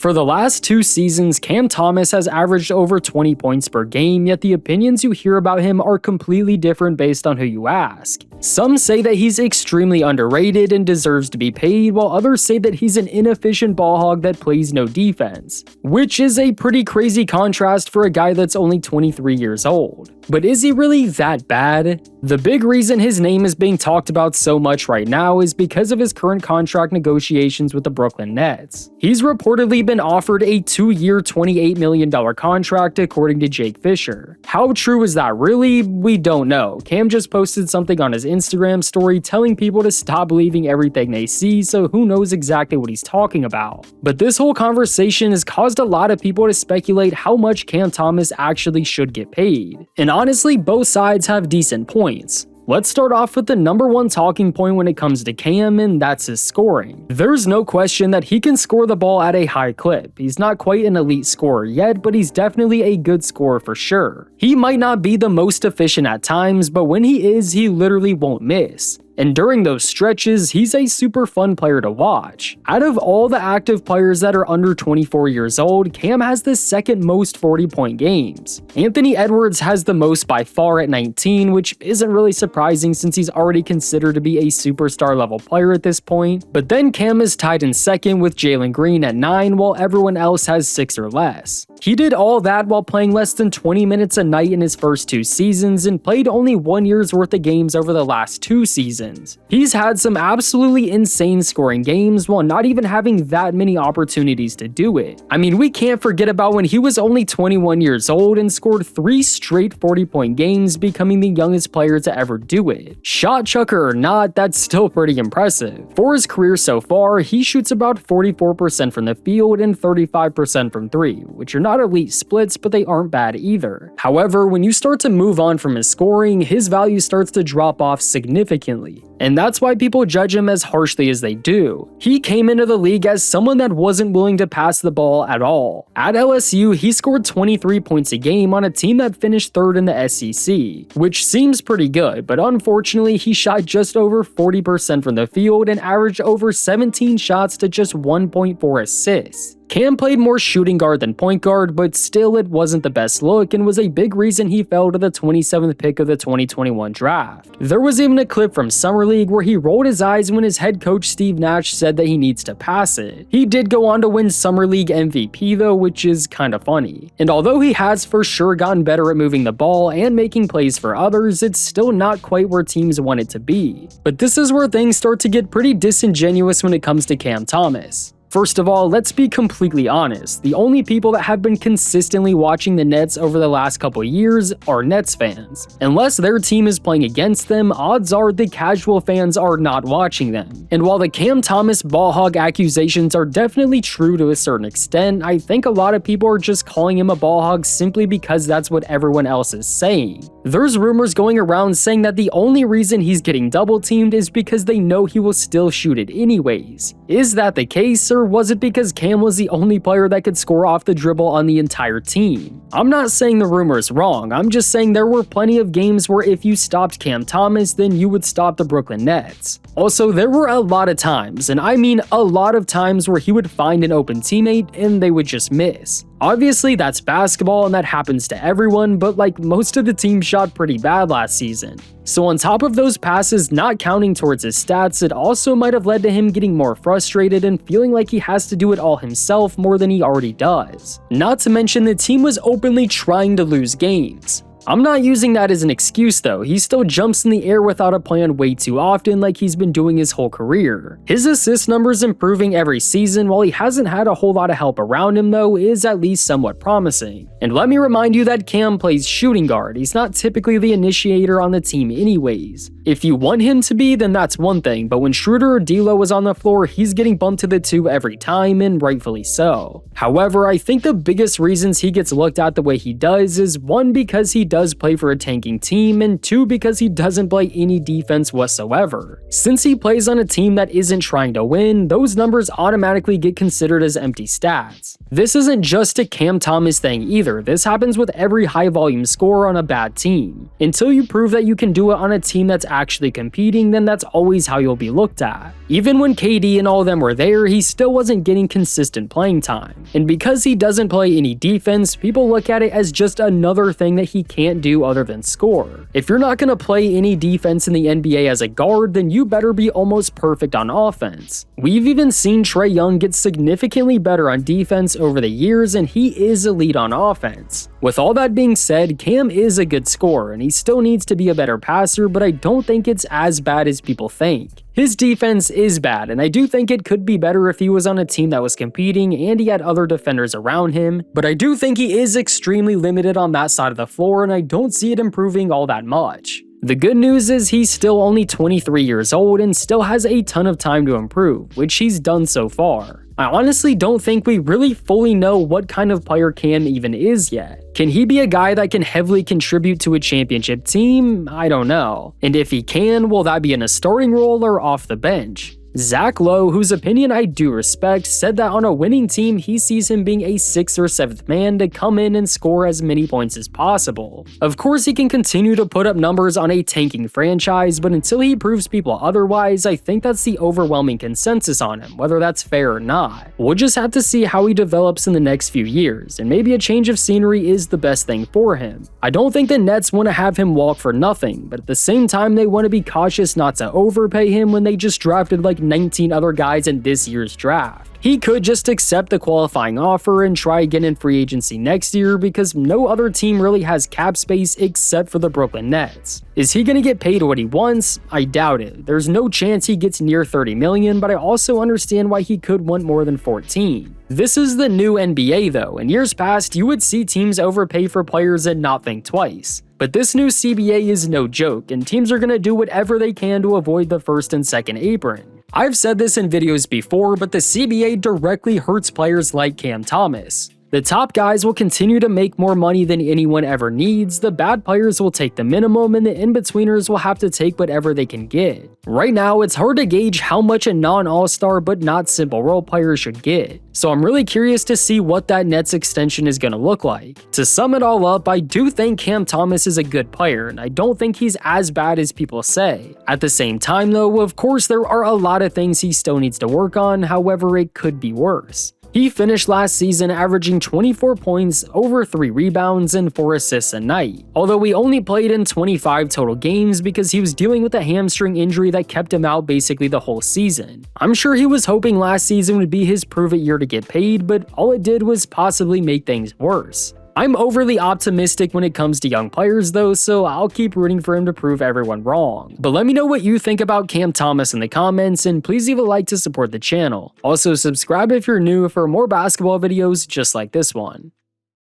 For the last 2 seasons, Cam Thomas has averaged over 20 points per game, yet the opinions you hear about him are completely different based on who you ask. Some say that he's extremely underrated and deserves to be paid, while others say that he's an inefficient ball hog that plays no defense, which is a pretty crazy contrast for a guy that's only 23 years old. But is he really that bad? The big reason his name is being talked about so much right now is because of his current contract negotiations with the Brooklyn Nets. He's reportedly been offered a 2-year, $28 million contract according to Jake Fisher. How true is that really? We don't know. Cam just posted something on his Instagram story telling people to stop believing everything they see, so who knows exactly what he's talking about. But this whole conversation has caused a lot of people to speculate how much Cam Thomas actually should get paid. And honestly, both sides have decent points. Let's start off with the number one talking point when it comes to Cam, and that's his scoring. There's no question that he can score the ball at a high clip. He's not quite an elite scorer yet, but he's definitely a good scorer for sure. He might not be the most efficient at times, but when he is, he literally won't miss. And during those stretches, he's a super fun player to watch. Out of all the active players that are under 24 years old, Cam has the second most 40-point games. Anthony Edwards has the most by far at 19, which isn't really surprising since he's already considered to be a superstar level player at this point. But then Cam is tied in second with Jalen Green at 9, while everyone else has 6 or less. He did all that while playing less than 20 minutes a night in his first 2 seasons and played only 1 year's worth of games over the last 2 seasons. He's had some absolutely insane scoring games while not even having that many opportunities to do it. I mean, we can't forget about when he was only 21 years old and scored 3 straight 40-point games, becoming the youngest player to ever do it. Shot chucker or not, that's still pretty impressive. For his career so far, he shoots about 44% from the field and 35% from 3, which are not elite splits, but they aren't bad either. However, when you start to move on from his scoring, his value starts to drop off significantly. And that's why people judge him as harshly as they do. He came into the league as someone that wasn't willing to pass the ball at all. At LSU, he scored 23 points a game on a team that finished 3rd in the SEC, which seems pretty good, but unfortunately he shot just over 40% from the field and averaged over 17 shots to just 1.4 assists. Cam played more shooting guard than point guard, but still it wasn't the best look and was a big reason he fell to the 27th pick of the 2021 draft. There was even a clip from Summer League where he rolled his eyes when his head coach Steve Nash said that he needs to pass it. He did go on to win Summer League MVP though, which is kinda funny. And although he has for sure gotten better at moving the ball and making plays for others, it's still not quite where teams want it to be. But this is where things start to get pretty disingenuous when it comes to Cam Thomas. First of all, let's be completely honest. The only people that have been consistently watching the Nets over the last couple years are Nets fans. Unless their team is playing against them, odds are the casual fans are not watching them. And while the Cam Thomas ball hog accusations are definitely true to a certain extent, I think a lot of people are just calling him a ball hog simply because that's what everyone else is saying. There's rumors going around saying that the only reason he's getting double teamed is because they know he will still shoot it anyways. Is that the case, or was it because Cam was the only player that could score off the dribble on the entire team? I'm not saying the rumor is wrong, I'm just saying there were plenty of games where if you stopped Cam Thomas, then you would stop the Brooklyn Nets. Also, there were a lot of times, and I mean a lot of times, where he would find an open teammate and they would just miss. Obviously, that's basketball and that happens to everyone, but like most of the team shot pretty bad last season. So on top of those passes not counting towards his stats, it also might have led to him getting more frustrated and feeling like he has to do it all himself more than he already does. Not to mention the team was openly trying to lose games. I'm not using that as an excuse though, he still jumps in the air without a plan way too often like he's been doing his whole career. His assist numbers improving every season while he hasn't had a whole lot of help around him though is at least somewhat promising. And let me remind you that Cam plays shooting guard, he's not typically the initiator on the team anyways. If you want him to be, then that's one thing, but when Schroeder or D'Lo is on the floor, he's getting bumped to the 2 every time, and rightfully so. However, I think the biggest reasons he gets looked at the way he does is 1, because he does play for a tanking team, and 2, because he doesn't play any defense whatsoever. Since he plays on a team that isn't trying to win, those numbers automatically get considered as empty stats. This isn't just a Cam Thomas thing either, this happens with every high volume scorer on a bad team. Until you prove that you can do it on a team that's actually competing, then that's always how you'll be looked at. Even when KD and all of them were there, he still wasn't getting consistent playing time. And because he doesn't play any defense, people look at it as just another thing that he can't do other than score. If you're not gonna play any defense in the NBA as a guard, then you better be almost perfect on offense. We've even seen Trae Young get significantly better on defense over the years, and he is elite on offense. With all that being said, Cam is a good scorer and he still needs to be a better passer, but I don't think it's as bad as people think. His defense is bad, and I do think it could be better if he was on a team that was competing and he had other defenders around him, but I do think he is extremely limited on that side of the floor, and I don't see it improving all that much. The good news is he's still only 23 years old and still has a ton of time to improve, which he's done so far. I honestly don't think we really fully know what kind of player Cam even is yet. Can he be a guy that can heavily contribute to a championship team? I don't know. And if he can, will that be in a starting role or off the bench? Zach Lowe, whose opinion I do respect, said that on a winning team he sees him being a 6th or 7th man to come in and score as many points as possible. Of course he can continue to put up numbers on a tanking franchise, but until he proves people otherwise, I think that's the overwhelming consensus on him, whether that's fair or not. We'll just have to see how he develops in the next few years, and maybe a change of scenery is the best thing for him. I don't think the Nets want to have him walk for nothing, but at the same time they want to be cautious not to overpay him when they just drafted like 19 other guys in this year's draft. He could just accept the qualifying offer and try again in free agency next year because no other team really has cap space except for the Brooklyn Nets. Is he going to get paid what he wants? I doubt it. There's no chance he gets near 30 million, but I also understand why he could want more than 14. This is the new NBA though. In years past, you would see teams overpay for players and not think twice. But this new CBA is no joke, and teams are going to do whatever they can to avoid the first and second apron. I've said this in videos before, but the CBA directly hurts players like Cam Thomas. The top guys will continue to make more money than anyone ever needs, the bad players will take the minimum, and the in-betweeners will have to take whatever they can get. Right now, it's hard to gauge how much a non-all-star but not simple role player should get, so I'm really curious to see what that Nets extension is going to look like. To sum it all up, I do think Cam Thomas is a good player, and I don't think he's as bad as people say. At the same time though, of course there are a lot of things he still needs to work on, however it could be worse. He finished last season averaging 24 points, over 3 rebounds, and 4 assists a night, although he only played in 25 total games because he was dealing with a hamstring injury that kept him out basically the whole season. I'm sure he was hoping last season would be his prove-it year to get paid, but all it did was possibly make things worse. I'm overly optimistic when it comes to young players though, so I'll keep rooting for him to prove everyone wrong. But let me know what you think about Cam Thomas in the comments, and please leave a like to support the channel. Also subscribe if you're new for more basketball videos just like this one.